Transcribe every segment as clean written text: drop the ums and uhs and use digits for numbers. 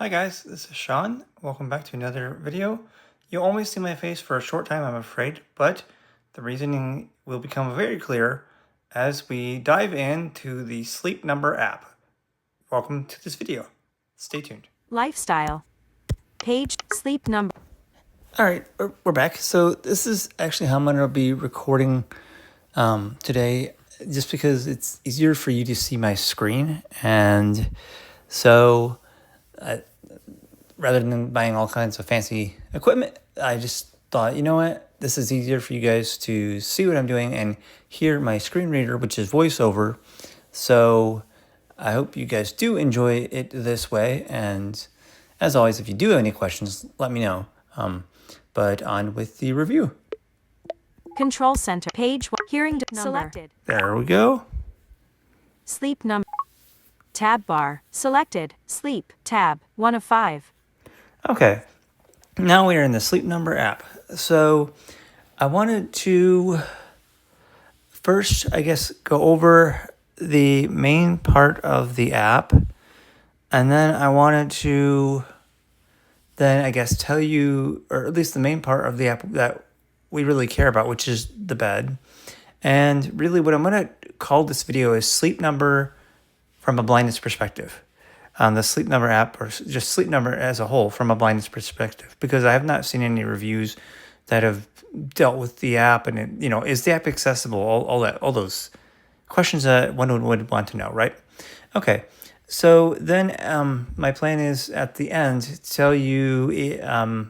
Hi guys, this is Sean. Welcome back to another video. You'll only see my face for a short time, I'm afraid, but the reasoning will become very clear as we dive into the Sleep Number app. Welcome to this video. Stay tuned. Lifestyle. Page Sleep Number. All right, we're back. So this is actually how I'm going to be recording today, just because it's easier for you to see my screen. And so rather than buying all kinds of fancy equipment, I just thought, you know what, this is easier for you guys to see what I'm doing and hear my screen reader, which is VoiceOver. So I hope you guys do enjoy it this way. And as always, if you do have any questions, let me know. But on with the review. Control Center. Page 1. Hearing number. Selected. There we go. Sleep number. Tab bar. Selected. Sleep. Tab. 1 of 5. Okay. Now we are in the Sleep Number app. So I wanted to first, I guess, go over the main part of the app. And then I wanted to then, I guess, tell you, or at least the main part of the app that we really care about, which is the bed. And really what I'm going to call this video is Sleep Number from a blindness perspective. The Sleep Number app, or just Sleep Number as a whole from a blindness perspective, because I have not seen any reviews that have dealt with the app and, is the app accessible? All those questions that one would want to know, right? Okay. So then my plan is at the end to tell you the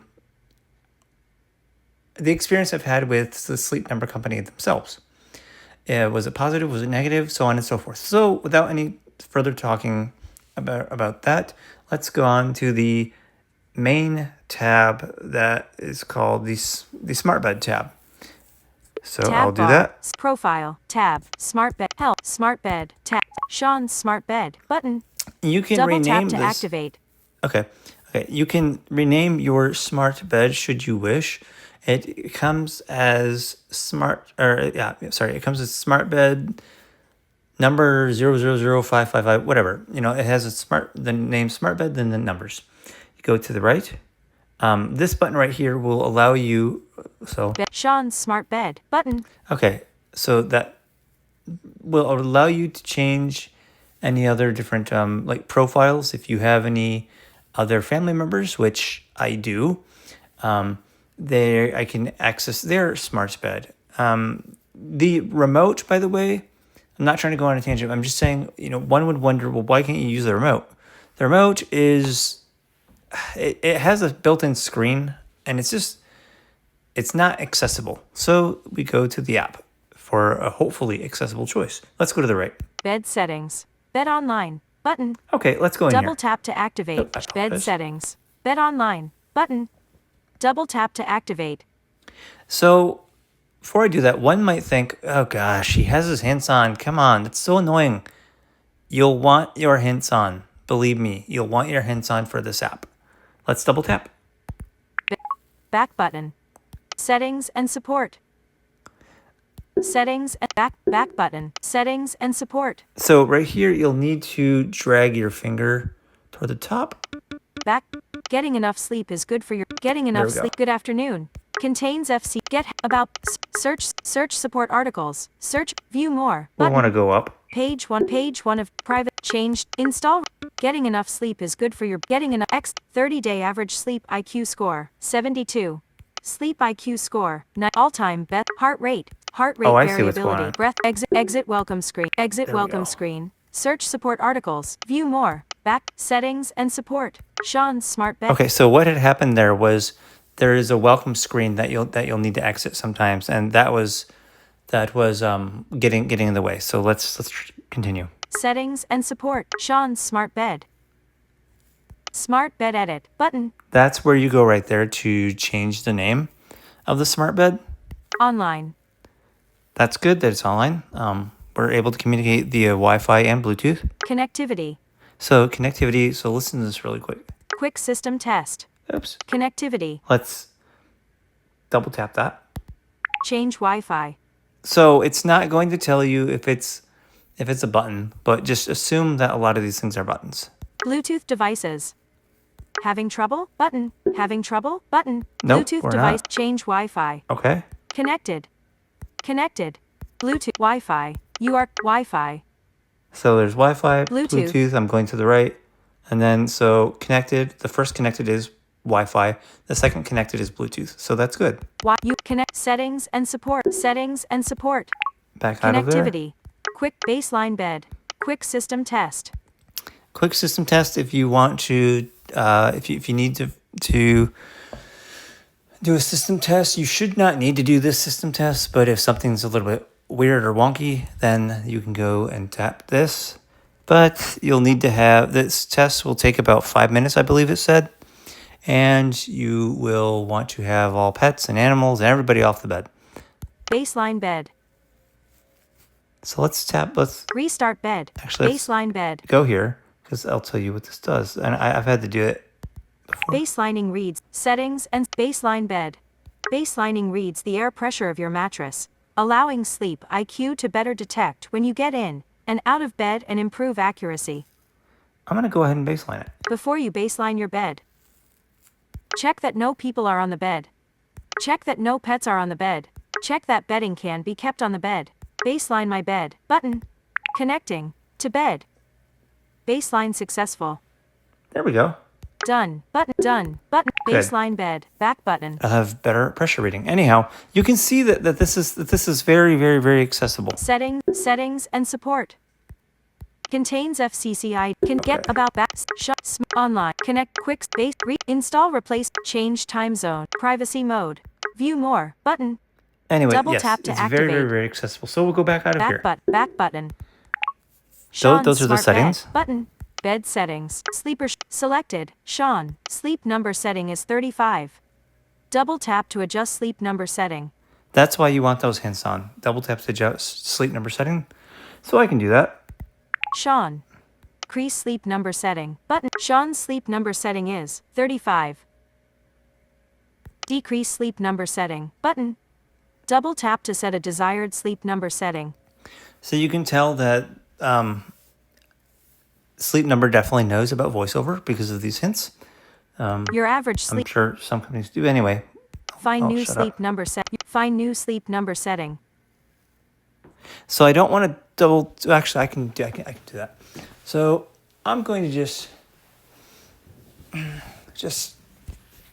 experience I've had with the Sleep Number company themselves. Was it positive? Was it negative? So on and so forth. So without any further talking about that, let's go on to the main tab that is called the Smart Bed tab. So Tab I'll do bar. that. Profile. Tab. Smart Bed. Help. Smart Bed. Tab. Sean's Smart Bed. Button. You can Double rename tap to this. activate. Okay. You can rename your smart bed should you wish. It comes as it comes as smart bed number 000555, whatever. It has the name smart bed, then the numbers. You go to the right. This button right here will allow you, Sean's Smart Bed. Button. Okay, so that will allow you to change any other different like profiles if you have any other family members, which I do. I can access their smart bed. The remote, by the way, I'm not trying to go on a tangent. I'm just saying, one would wonder, well, why can't you use the remote? The remote it has a built-in screen, and it's not accessible. So we go to the app for a hopefully accessible choice. Let's go to the right. Bed settings. Bed online. Button. Okay, let's go in here. Double tap to activate. Bed settings. Bed online. Button. Double tap to activate. So before I do that, one might think, oh gosh, he has his hints on. Come on, that's so annoying. You'll want your hints on. Believe me, you'll want your hints on for this app. Let's double tap. Back button. Settings and support. Settings and back button. Settings and support. So right here, you'll need to drag your finger toward the top. Back. Getting enough sleep is good for your getting enough sleep. Good afternoon. Contains FC. Get about search support articles. Search view more. We want to go up. Page 1 of private changed install. Getting enough sleep is good for your getting enough 30-day average sleep IQ score 72. Sleep IQ score all-time best heart rate variability breath exit welcome screen search support articles view more back settings and support Sean's Smart Bed. Okay, so what had happened there was there is a welcome screen that you'll need to exit sometimes, and that was getting in the way. So let's continue. Settings and support Sean's Smart Bed. Smart Bed edit button. That's where you go right there to change the name of the smart bed. Online. That's good that it's online. We're able to communicate via Wi-Fi and Bluetooth. Connectivity. So listen to this really quick. Quick system test. Oops. Connectivity. Let's double tap that. Change Wi-Fi. So it's not going to tell you if it's a button, but just assume that a lot of these things are buttons. Bluetooth devices. Having trouble? Button. Having trouble? Button. Nope, Bluetooth we're device. not. Change Wi-Fi. Okay. Connected. Connected. Bluetooth. Wi-Fi. You are Wi-Fi. So there's Wi-Fi, Bluetooth. Bluetooth. I'm going to the right. And then so connected. The first connected is Wi-Fi. The second connected is Bluetooth. So that's good. You connect settings and support. Settings and support. Back out of there. Connectivity. Quick baseline bed. Quick system test. Quick system test. If you want to, if you need to do a system test, you should not need to do this system test. But if something's a little bit weird or wonky, then you can go and tap this. But you'll need to have this test will take about 5 minutes, I believe it said. And you will want to have all pets and animals and everybody off the bed. Baseline bed. So let's Restart bed. Actually, Baseline bed. go here because I'll tell you what this does. And I've had to do it before. Baselining reads settings and baseline bed. Baselining reads the air pressure of your mattress, allowing Sleep IQ to better detect when you get in and out of bed and improve accuracy. I'm going to go ahead and baseline it. Before you baseline your bed, check that no people are on the bed. Check that no pets are on the bed. Check that bedding can be kept on the bed. Baseline my bed. Button. Connecting to bed. Baseline successful. There we go. Done. Button. Done. Button. Good. Baseline bed. Back button. I'll have better pressure reading. Anyhow, you can see that this is very, very, very accessible. Settings and support. Contains FCCI. Can get about back. Online. Connect. Quick. Base. Install. Replace. Change time zone. Privacy mode. View more. Button. Anyway, Double yes, tap to it's activate. very, very, very accessible. So we'll go back out of here. Back button. Those are the Smart settings. Bed. Button. Bed settings. Sleeper selected. Sean. Sleep number setting is 35. Double tap to adjust sleep number setting. That's why you want those hints on. Double tap to adjust sleep number setting. So I can do that. Sean. Increase sleep number setting. Button. Sean's sleep number setting is 35. Decrease sleep number setting. Button. Double tap to set a desired sleep number setting. So you can tell that Sleep Number definitely knows about VoiceOver because of these hints. Your average I'm sleep. sure some companies do. Anyway, Find Oh, new shut sleep up. number set. Find new sleep number setting. so I don't want to double. Actually, I can do that. So I'm going to just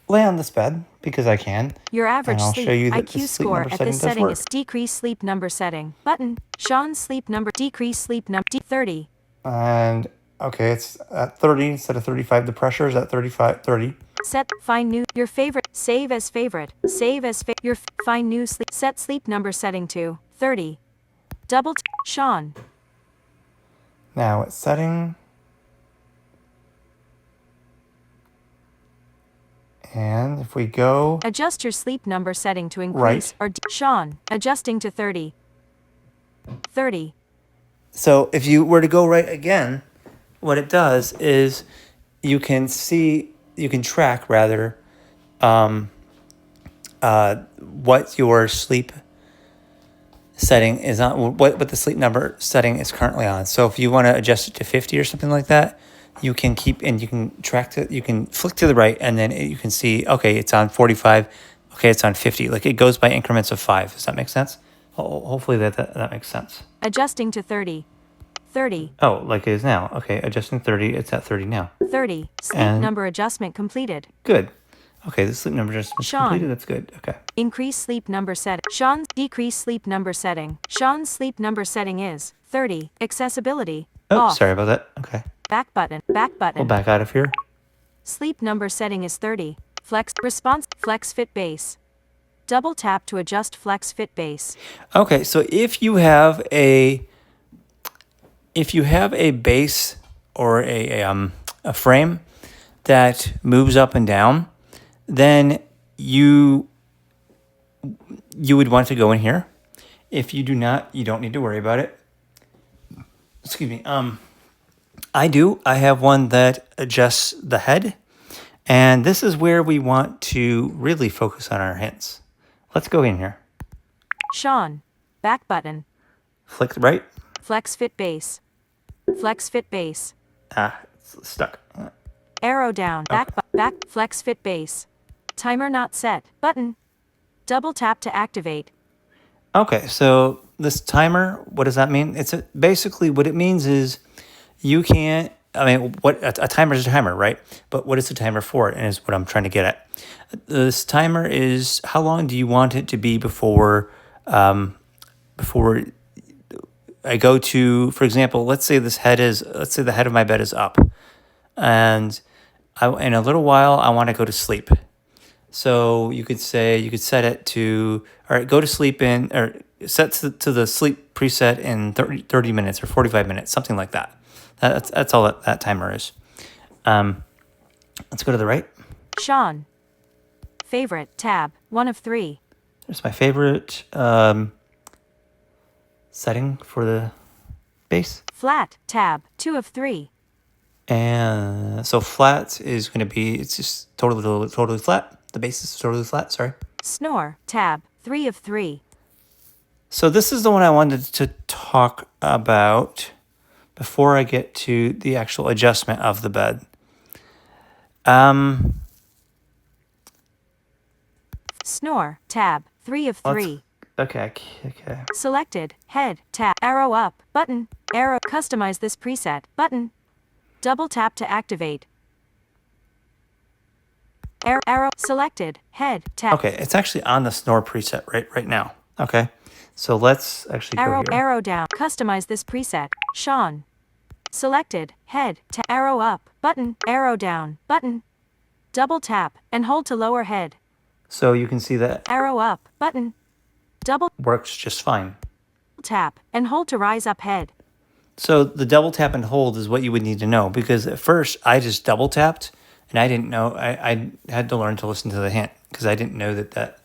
lay on this bed because I can. Your average And I'll sleep show you that IQ the sleep score number at setting this does setting work. is decrease sleep number setting. Button. Sean's sleep number decrease sleep number 30. And okay, it's at 30 instead of 35. The pressure is at 35, 30. Set find new your favorite save as favorite save as your find new sleep set sleep number setting to 30. Double Sean. Now it's setting. And if we go Adjust your sleep number setting to increase Right. or Sean adjusting to 30. 30. So if you were to go right again, what it does is you can track rather what your sleep setting is on, what the sleep number setting is currently on. So if you want to adjust it to 50 or something like that, you can you can track it, you can flick to the right and then you can see, okay, it's on 45, okay, it's on 50. Like it goes by increments of 5. Does that make sense? Hopefully that makes sense. Adjusting to 30. 30. Oh, like it is now. Okay, adjusting 30, it's at 30 now. 30. Sleep And- number adjustment completed. Good. Okay, the sleep number just Sean. completed. That's good. Okay. Increase sleep number setting. Sean's decrease sleep number setting. Sean's sleep number setting is 30. Accessibility. Oh, Off. sorry about that. Okay. Back button. Back button. We'll back out of here. Sleep number setting is 30. Flex response. Flex fit base. Double tap to adjust flex fit base. Okay, so if you have a base or a frame that moves up and down, then you would want to go in here. If you do not, you don't need to worry about it. Excuse me. I do. I have one that adjusts the head, and this is where we want to really focus on our hints. Let's go in here. Sean. Back button. Flick right. Flex fit base. Flex fit base. It's stuck. Arrow down. Back back, flex fit base. Timer not set, button. Double tap to activate. Okay, so this timer, what does that mean? Basically what it means is you can't. I mean, what a timer is a timer, right? But what is the timer for? And is what I'm trying to get at. This timer is how long do you want it to be before I go to, for example, let's say the head of my bed is up, and in a little while I want to go to sleep. So you could set it to, all right, go to sleep or set to the sleep preset in 30 minutes or 45 minutes, something like that. That's all that timer is. Let's go to the right. Sean. Favorite, tab, 1 of 3. There's my favorite setting for the base. Flat, tab, 2 of 3. And so flat is going to be, it's just totally flat. The base is totally flat, sorry. Snore, tab, 3 of 3. So this is the one I wanted to talk about before I get to the actual adjustment of the bed. Snore, tab, 3 of 3. Okay. Selected, head, tab, arrow up, button, arrow, customize this preset, button. Double tap to activate. Arrow, selected, head, tab. Okay, it's actually on the snore preset right now. Okay, so let's actually go here. Arrow down, customize this preset, Sean. Selected, head, arrow up, button, arrow down, button. Double tap, and hold to lower head. So you can see that Arrow up, button. Double works just fine. tap, and hold to rise up head. So the double tap and hold is what you would need to know, because at first I just double tapped and I didn't know. I had to learn to listen to the hint because I didn't know that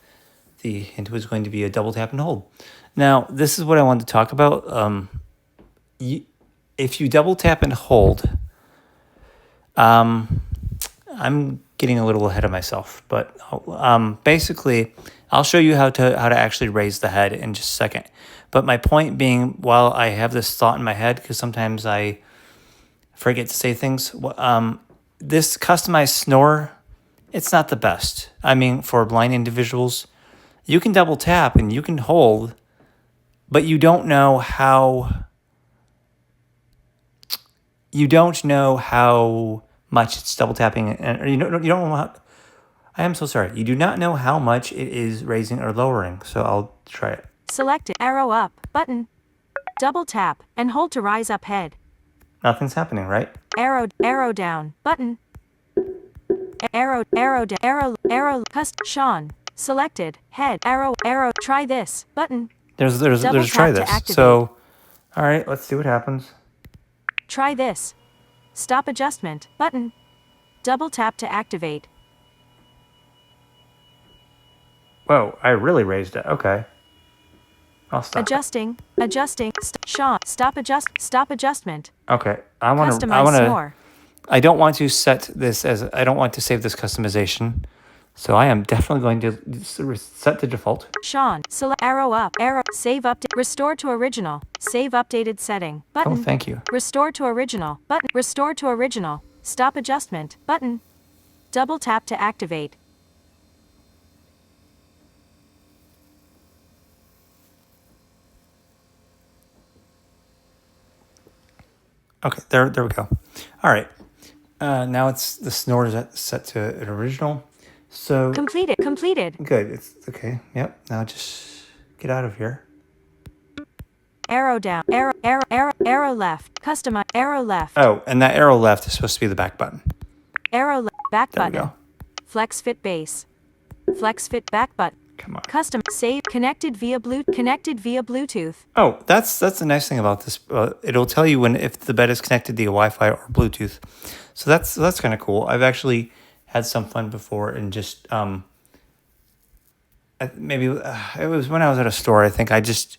the hint was going to be a double tap and hold. Now, this is what I wanted to talk about. If you double tap and hold, I'm getting a little ahead of myself, but basically, I'll show you how to actually raise the head in just a second. But my point being, while I have this thought in my head, because sometimes I forget to say things, this customized snore, it's not the best. I mean, for blind individuals, you can double tap and you can hold, but you don't know how much it's double tapping, and you don't know how. I am so sorry. You do not know how much it is raising or lowering. So I'll try it. Selected, arrow up, button. Double tap, and hold to rise up head. Nothing's happening, right? Arrow down, button. Arrow down, Sean. Selected, head, arrow, try this, button. There's Double try tap to this. activate. So, all right, let's see what happens. Try this. Stop adjustment, button. Double tap to activate. Whoa, I really raised it. Okay. I'll stop. Adjusting. Sean, stop adjustment. Okay. I want to Customize I don't want to set this I don't want to save this customization. So I am definitely going to set the default. Sean, select arrow up, save update, restore to original, save updated setting, button. Oh, thank you. Restore to original, button. Restore to original, stop adjustment, button. Double tap to activate. Okay, there we go. All right. Now it's the snore is set to an original. So Completed. good. It's okay. Yep. Now just get out of here. Arrow down, arrow left, customize, arrow left, Oh, and that arrow left is supposed to be the back button. back There we button. go. Flex fit base. Flex fit back button. Come on. Custom save connected via Bluetooth. Oh, that's the nice thing about this. It'll tell you if the bed is connected via Wi-Fi or Bluetooth. So that's kind of cool. I've actually had some fun before and just maybe it was when I was at a store. I think I just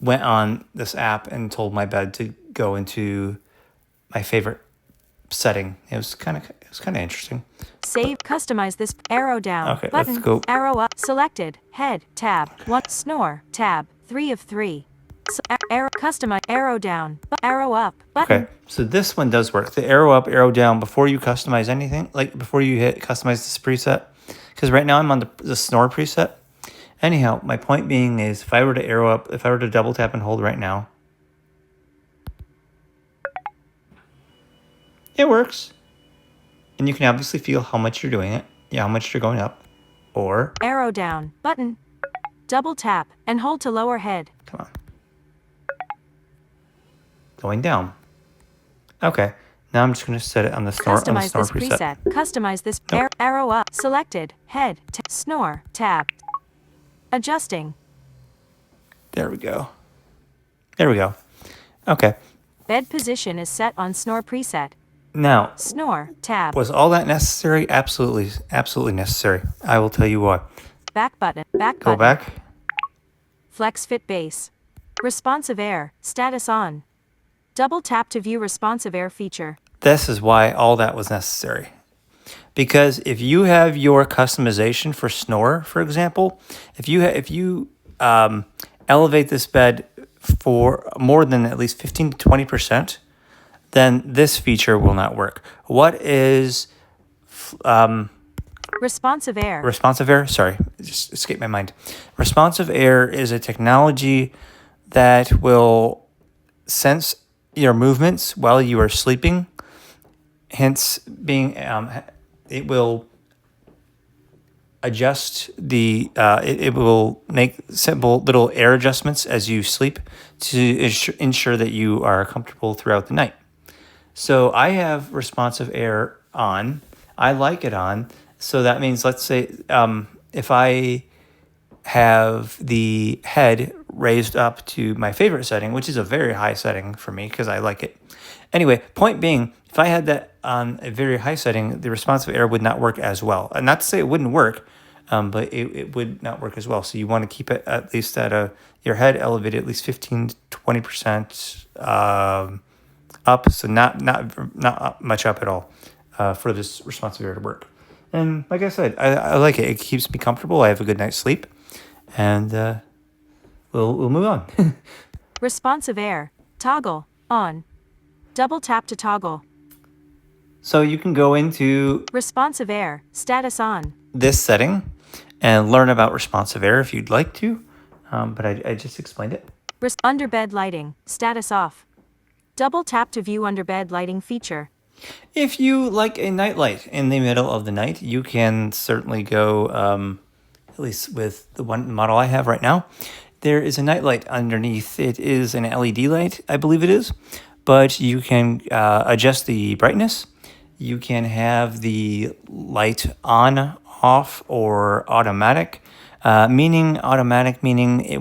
went on this app and told my bed to go into my favorite setting. It was kind of interesting. Save customize this arrow down Okay, button let's go. arrow up selected head tab 1 snore tab 3 of 3 Arrow, customize, arrow down, arrow up, button. Okay, so this one does work. The arrow up, arrow down before you customize anything, like before you hit customize this preset. Because right now I'm on the snore preset. Anyhow, my point being is if I were to arrow up, if I were to double tap and hold right now, it works. And you can obviously feel how much you're doing it. Yeah, how much you're going up. Or arrow down, button. Double tap and hold to lower head. come on. Going down. Okay. Now I'm just going to set it on the snore, Customize this preset. Customize this Nope. arrow up. Selected. Head. Snore. Tab. Adjusting. There we go. There we go. Okay. Bed position is set on snore preset. Now, Snore. Tab. was all that necessary? Absolutely, absolutely necessary. I will tell you why. Back button. Back Go button. back. Flex fit base. Responsive air. Status on. Double tap to view responsive air feature. This is why all that was necessary. Because if you have your customization for snore, for example, if you elevate this bed for more than at least 15 to 20%, then this feature will not work. What is Responsive air. responsive air? Sorry, it just escaped my mind. Responsive air is a technology that will sense your movements while you are sleeping. Hence, being it will adjust the it will make simple little air adjustments as you sleep to ensure that you are comfortable throughout the night. So I have responsive air on. I like it on. So that means, let's say, if I have the head raised up to my favorite setting, which is a very high setting for me because I like it. Anyway, point being, if I had that on a very high setting, the responsive air would not work as well. And not to say it wouldn't work, but it would not work as well. So you want to keep it at least at your head elevated at least 15 to 20% up. So not much up at all for this responsive air to work. And like I said, I like it. It keeps me comfortable. I have a good night's sleep. And we'll move on. Responsive air. Toggle. On. Double tap to toggle. So you can go into Responsive air. Status on. this setting and learn about responsive air if you'd like to. But I just explained it. Underbed lighting. Status off. Double tap to view underbed lighting feature. If you like a nightlight in the middle of the night, you can certainly go, at least with the one model I have right now, there is a nightlight underneath. It is an LED light, I believe it is, but you can adjust the brightness. You can have the light on, off, or automatic, meaning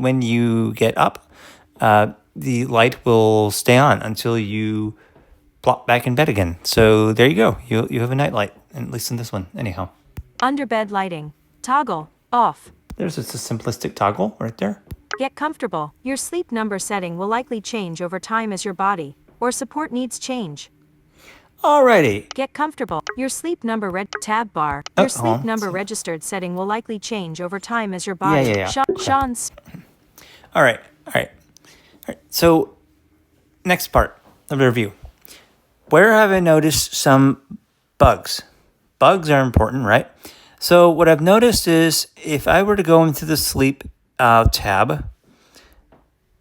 when you get up, the light will stay on until you plop back in bed again. So there you go. You have a night light, at least in this one. Anyhow, Underbed lighting. Toggle. Off. there's just a simplistic toggle right there. Get comfortable. Your sleep number setting will likely change over time as your body or support needs change. Alrighty. Get comfortable. Your sleep number tab bar. Oh, Your hold on. sleep number registered setting will likely change over time as your body. Yeah. Sean's. All right. So next part of the review. Where have I noticed some bugs? Bugs are important, right? So what I've noticed is if I were to go into the sleep tab,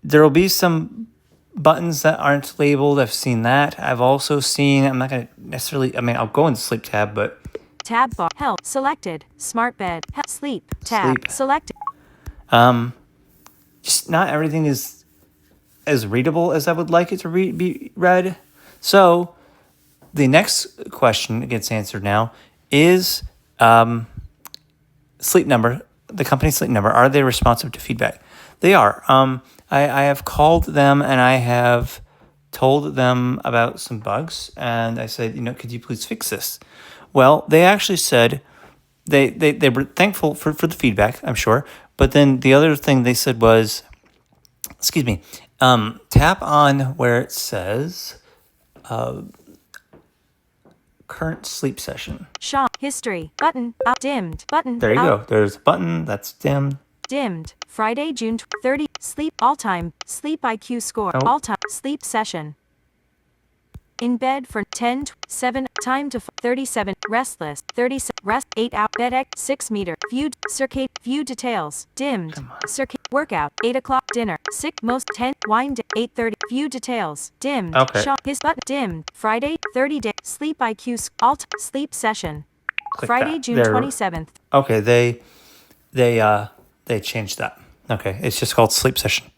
there will be some buttons that aren't labeled. I've seen that. I've also seen, I'm not going to necessarily, I'll go in the sleep tab, but Tab bar. Help. Selected. Smart bed. Sleep. Tab. Sleep. Selected. just not everything is as readable as I would like it to be read. So the next question that gets answered now is Sleep Number, the company Sleep Number, are they responsive to feedback? They are. I have called them and I have told them about some bugs and I said, could you please fix this? Well, they actually said they were thankful for the feedback, I'm sure. But then the other thing they said was, tap on where it says current sleep session. Sean. History. Button. Out. Dimmed. Button. There you out. go. There's a button that's dimmed. Dimmed. Friday, June 30. Sleep. All-time. Sleep IQ score. Oh. All-time. Sleep session. In bed for 10, 7. Time to 37. Restless. 37. Rest. 8 out. Bed X. 6 meter. View. Circade. View details. Dimmed. Circade. Workout. 8 o'clock. Dinner. 6. Most 10. Wine. 8:30. View details. Dimmed. Okay. His button. Dimmed. Friday. 30 day. Sleep IQ. Alt. Sleep session. Click Friday, that. June There. 27th. Okay, they changed that. Okay, it's just called sleep session.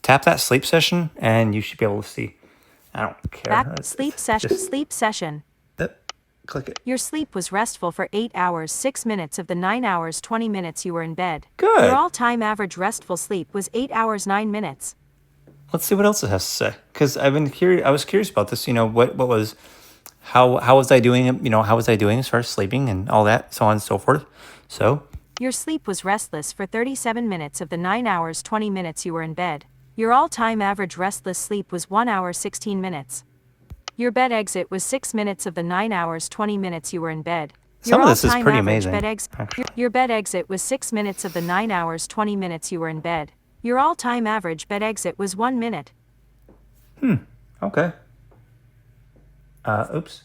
Tap that sleep session, and you should be able to see. I don't care. Back. Sleep session. Just Sleep session. click it. Your sleep was restful for 8 hours 6 minutes of the 9 hours 20 minutes you were in bed. Good. Your all-time average restful sleep was 8 hours 9 minutes. Let's see what else it has to say. Because I've been curious. I was curious about this. You know, what was, how was I doing? You know, how was I doing as far as sleeping and all that, so on and so forth. So Your sleep was restless for 37 minutes of the 9 hours 20 minutes you were in bed. Your all-time average restless sleep was 1 hour 16 minutes. Your bed exit was 6 minutes of the 9 hours 20 minutes you were in bed. Some Your of this is all-time pretty average amazing, Bed your bed exit was 6 minutes of the 9 hours 20 minutes you were in bed. Your all-time average bed exit was 1 minute. okay. Oops.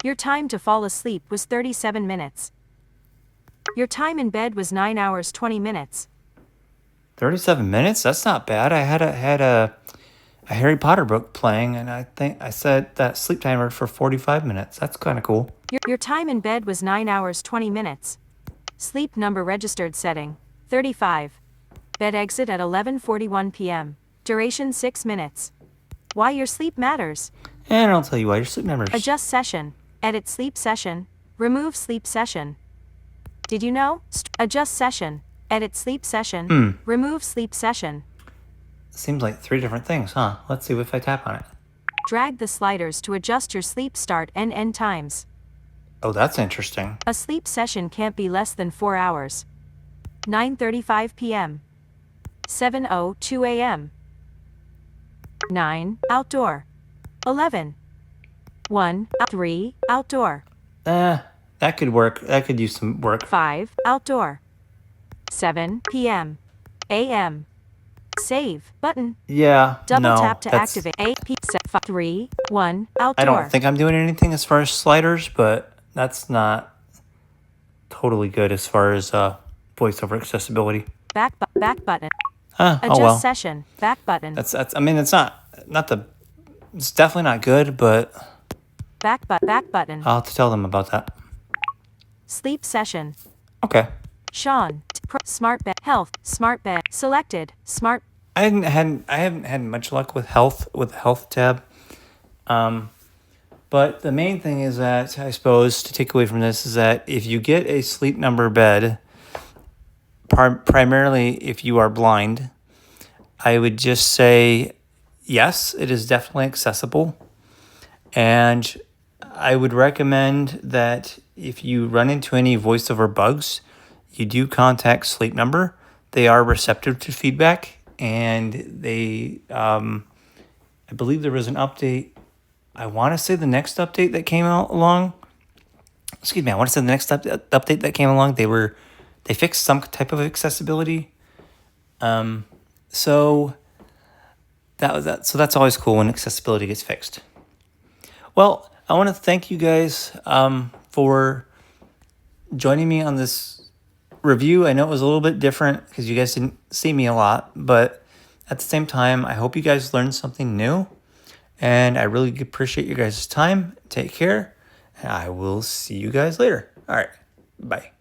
Your time to fall asleep was 37 minutes. Your time in bed was 9 hours 20 minutes. 37 minutes? That's not bad. I had a Harry Potter book playing, and I think I set that sleep timer for 45 minutes. That's kind of cool. Your time in bed was 9 hours 20 minutes. Sleep number registered setting 35. Bed exit at 11:41 p.m. Duration 6 minutes. Why your sleep matters. And I'll tell you why your sleep numbers. Adjust session. Edit sleep session. Remove sleep session. Did you know? Adjust session. Edit sleep session. Remove sleep session. Seems like 3 different things, huh? Let's see if I tap on it. Drag the sliders to adjust your sleep start and end times. Oh, that's interesting. A sleep session can't be less than 4 hours. 9:35 p.m. 7:02 a.m. 9. Outdoor. 11. 1. 3. Outdoor. That could work. That could use some work. 5. Outdoor. 7 p.m. a.m. Save button. Yeah. Double no, tap to that's- activate. 8 p. 3. 1. Outdoor. I don't think I'm doing anything as far as sliders, but that's not totally good as far as voiceover accessibility. Back button. Oh Adjust well. session. Back button. That's. I mean, it's not the. It's definitely not good, but Back button. I'll have to tell them about that. Sleep session. Okay. Sean. Smart bed. Health. Smart bed. Selected. Smart. I haven't had much luck with the health tab. But the main thing is that, I suppose, to take away from this is that if you get a sleep number bed, primarily if you are blind, I would just say yes, it is definitely accessible. And I would recommend that if you run into any voiceover bugs, you do contact Sleep Number. They are receptive to feedback, and they, I believe there was an update. I want to say the next update that came out along. Excuse me, I want to say the next update that came along. They fixed some type of accessibility. So that was that. So that's always cool when accessibility gets fixed. Well, I want to thank you guys for joining me on this review. I know it was a little bit different because you guys didn't see me a lot, but at the same time, I hope you guys learned something new, and I really appreciate your guys' time. Take care, and I will see you guys later. All right, bye.